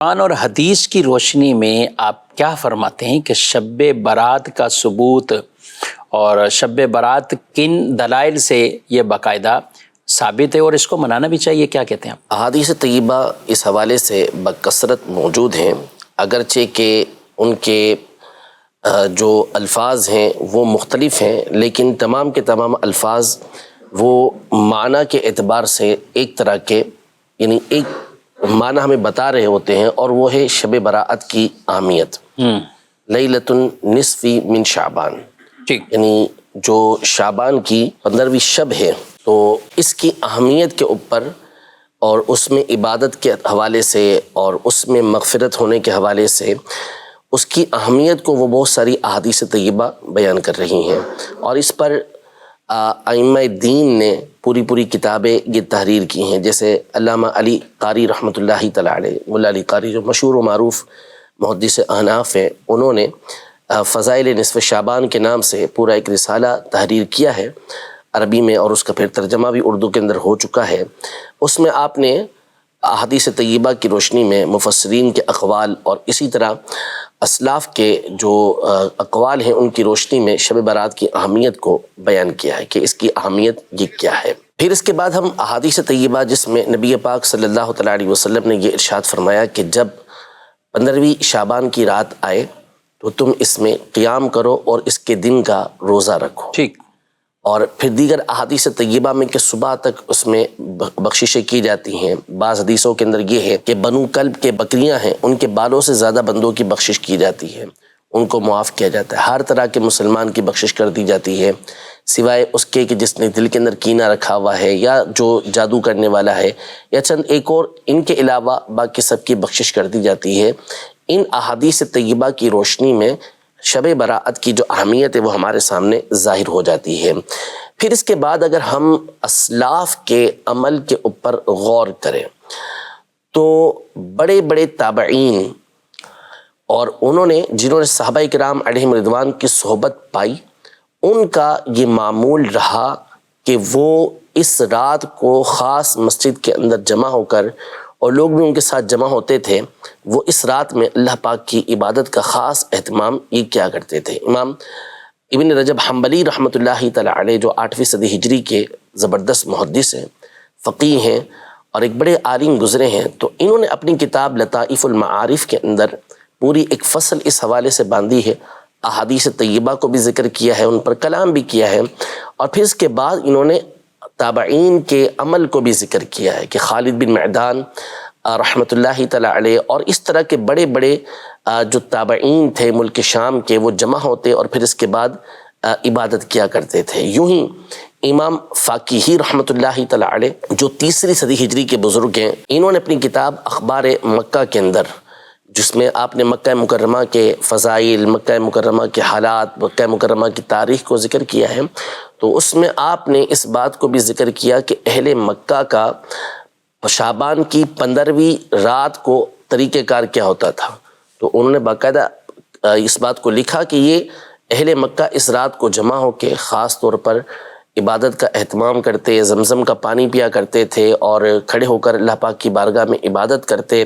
قرآن اور حدیث کی روشنی میں آپ کیا فرماتے ہیں کہ شب برات کا ثبوت اور شب برات کن دلائل سے یہ باقاعدہ ثابت ہے اور اس کو منانا بھی چاہیے، کیا کہتے ہیں آپ؟ احادیث طیبہ اس حوالے سے بکثرت موجود ہیں، اگرچہ کہ ان کے جو الفاظ ہیں وہ مختلف ہیں، لیکن تمام کے تمام الفاظ وہ معنی کے اعتبار سے ایک طرح کے یعنی ایک معنی ہمیں بتا رہے ہوتے ہیں، اور وہ ہے شب براءت کی اہمیت۔ لیلۃ النصف من شعبان، یعنی جو شعبان کی 15ویں شب ہے، تو اس کی اہمیت کے اوپر اور اس میں عبادت کے حوالے سے اور اس میں مغفرت ہونے کے حوالے سے اس کی اہمیت کو وہ بہت ساری احادیث طیبہ بیان کر رہی ہیں، اور اس پر ائمہ دین نے پوری کتابیں یہ تحریر کی ہیں، جیسے علامہ علی قاری رحمۃ اللہ تعالیٰ علیہ، مولا علی قاری جو مشہور و معروف محدث احناف ہیں، انہوں نے فضائل نصف شعبان کے نام سے پورا ایک رسالہ تحریر کیا ہے عربی میں، اور اس کا پھر ترجمہ بھی اردو کے اندر ہو چکا ہے۔ اس میں آپ نے احادیث طیبہ کی روشنی میں مفسرین کے اقوال اور اسی طرح اسلاف کے جو اقوال ہیں ان کی روشنی میں شب برات کی اہمیت کو بیان کیا ہے کہ اس کی اہمیت یہ کیا ہے۔ پھر اس کے بعد ہم احادیث طیبہ جس میں نبی پاک صلی اللہ تعالیٰ علیہ وسلم نے یہ ارشاد فرمایا کہ جب 15ویں شعبان کی رات آئے تو تم اس میں قیام کرو اور اس کے دن کا روزہ رکھو، ٹھیک۔ اور پھر دیگر احادیث طیبہ میں کہ صبح تک اس میں بخششیں کی جاتی ہیں۔ بعض حدیثوں کے اندر یہ ہے کہ بنو کلب کے بکریاں ہیں، ان کے بالوں سے زیادہ بندوں کی بخشش کی جاتی ہے، ان کو معاف کیا جاتا ہے، ہر طرح کے مسلمان کی بخشش کر دی جاتی ہے، سوائے اس کے کہ جس نے دل کے اندر کینہ رکھا ہوا ہے یا جو جادو کرنے والا ہے یا چند ایک اور، ان کے علاوہ باقی سب کی بخشش کر دی جاتی ہے۔ ان احادیث طیبہ کی روشنی میں شب براءت کی جو اہمیت ہے وہ ہمارے سامنے ظاہر ہو جاتی ہے۔ پھر اس کے بعد اگر ہم اسلاف کے عمل کے اوپر غور کریں تو بڑے بڑے تابعین اور انہوں نے جنہوں نے صحابہ کرام علیہم رضوان کی صحبت پائی، ان کا یہ معمول رہا کہ وہ اس رات کو خاص مسجد کے اندر جمع ہو کر، اور لوگ بھی ان کے ساتھ جمع ہوتے تھے، وہ اس رات میں اللہ پاک کی عبادت کا خاص اہتمام یہ کیا کرتے تھے۔ امام ابن رجب حنبلی رحمۃ اللہ تعالیٰ علیہ جو 8ویں صدی ہجری کے زبردست محدث ہیں، فقیہ ہیں اور ایک بڑے عالم گزرے ہیں، تو انہوں نے اپنی کتاب لطائف المعارف کے اندر پوری ایک فصل اس حوالے سے باندھی ہے، احادیث طیبہ کو بھی ذکر کیا ہے، ان پر کلام بھی کیا ہے، اور پھر اس کے بعد انہوں نے تابعین کے عمل کو بھی ذکر کیا ہے کہ خالد بن معدان رحمۃ اللہ تعالیٰ علیہ اور اس طرح کے بڑے بڑے جو تابعین تھے ملک شام کے، وہ جمع ہوتے اور پھر اس کے بعد عبادت کیا کرتے تھے۔ یوں ہی امام فاقیہی رحمۃ اللہ تعالیٰ علیہ جو 3ری صدی ہجری کے بزرگ ہیں، انہوں نے اپنی کتاب اخبار مکہ کے اندر، جس میں آپ نے مکہ مکرمہ کے فضائل، مکہ مکرمہ کے حالات، مکہ مکرمہ کی تاریخ کو ذکر کیا ہے، تو اس میں آپ نے اس بات کو بھی ذکر کیا کہ اہل مکہ کا شعبان کی 15ویں رات کو طریقہ کار کیا ہوتا تھا، تو انہوں نے باقاعدہ اس بات کو لکھا کہ یہ اہل مکہ اس رات کو جمع ہو کے خاص طور پر عبادت کا اہتمام کرتے، زمزم کا پانی پیا کرتے تھے اور کھڑے ہو کر اللہ پاک کی بارگاہ میں عبادت کرتے،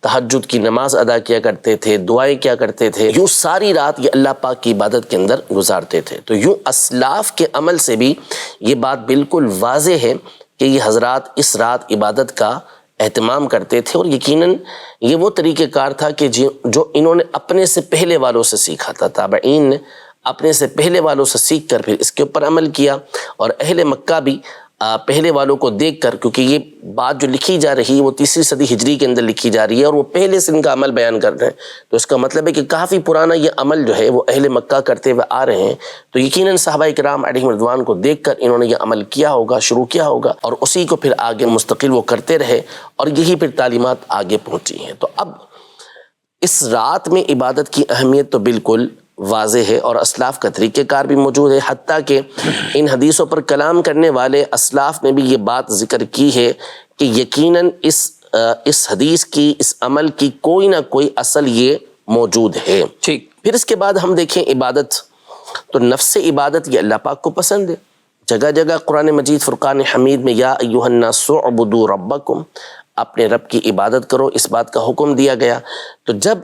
تہجد کی نماز ادا کیا کرتے تھے، دعائیں کیا کرتے تھے، یوں ساری رات یہ اللہ پاک کی عبادت کے اندر گزارتے تھے۔ تو یوں اسلاف کے عمل سے بھی یہ بات بالکل واضح ہے کہ یہ حضرات اس رات عبادت کا اہتمام کرتے تھے، اور یقیناً یہ وہ طریقہ کار تھا کہ جو انہوں نے اپنے سے پہلے والوں سے سیکھا تھا، تابعین نے اپنے سے پہلے والوں سے سیکھ کر پھر اس کے اوپر عمل کیا، اور اہل مکہ بھی پہلے والوں کو دیکھ کر، کیونکہ یہ بات جو لکھی جا رہی ہے وہ 3ری صدی ہجری کے اندر لکھی جا رہی ہے اور وہ پہلے سے ان کا عمل بیان کر رہے ہیں، تو اس کا مطلب ہے کہ کافی پرانا یہ عمل جو ہے وہ اہل مکہ کرتے ہوئے آ رہے ہیں، تو یقیناً صحابہ کرام علیہم رضوان کو دیکھ کر انہوں نے یہ عمل کیا ہوگا، شروع کیا ہوگا، اور اسی کو پھر آگے مستقل وہ کرتے رہے، اور یہی پھر تعلیمات آگے پہنچی ہیں۔ تو اب اس رات میں عبادت کی اہمیت تو بالکل واضح ہے، اور اسلاف کا طریقہ کار بھی موجود ہے، حتیٰ کہ ان حدیثوں پر کلام کرنے والے اسلاف نے بھی یہ بات ذکر کی ہے کہ یقیناً اس حدیث کی، اس عمل کی کوئی نہ کوئی اصل یہ موجود ہے۔ ٹھیک، پھر اس کے بعد ہم دیکھیں عبادت، تو نفس عبادت یہ اللہ پاک کو پسند ہے، جگہ جگہ قرآن مجید فرقان حمید میں یا ایھا الناس اعبدوا ربکم اپنے رب کی عبادت کرو، اس بات کا حکم دیا گیا۔ تو جب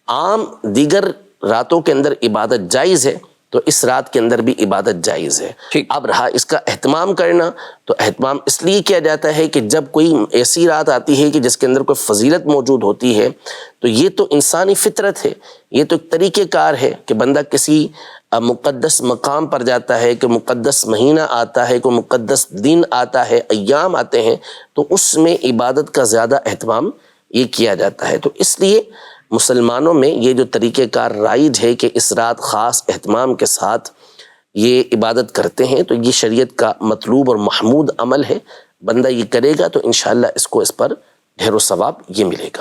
عام دیگر راتوں کے اندر عبادت جائز ہے تو اس رات کے اندر بھی عبادت جائز ہے۔ ٹھیک۔ اب رہا اس کا اہتمام کرنا، تو اہتمام اس لیے کیا جاتا ہے کہ جب کوئی ایسی رات آتی ہے کہ جس کے اندر کوئی فضیلت موجود ہوتی ہے، تو یہ تو انسانی فطرت ہے، یہ تو ایک طریقہ کار ہے کہ بندہ کسی مقدس مقام پر جاتا ہے، کہ مقدس مہینہ آتا ہے، کوئی مقدس دن آتا ہے، ایام آتے ہیں، تو اس میں عبادت کا زیادہ اہتمام یہ کیا جاتا ہے۔ تو اس لیے مسلمانوں میں یہ جو طریقہ کار رائج ہے کہ اس رات خاص اہتمام کے ساتھ یہ عبادت کرتے ہیں، تو یہ شریعت کا مطلوب اور محمود عمل ہے۔ بندہ یہ کرے گا تو انشاءاللہ اس کو اس پر ڈھیر و ثواب یہ ملے گا۔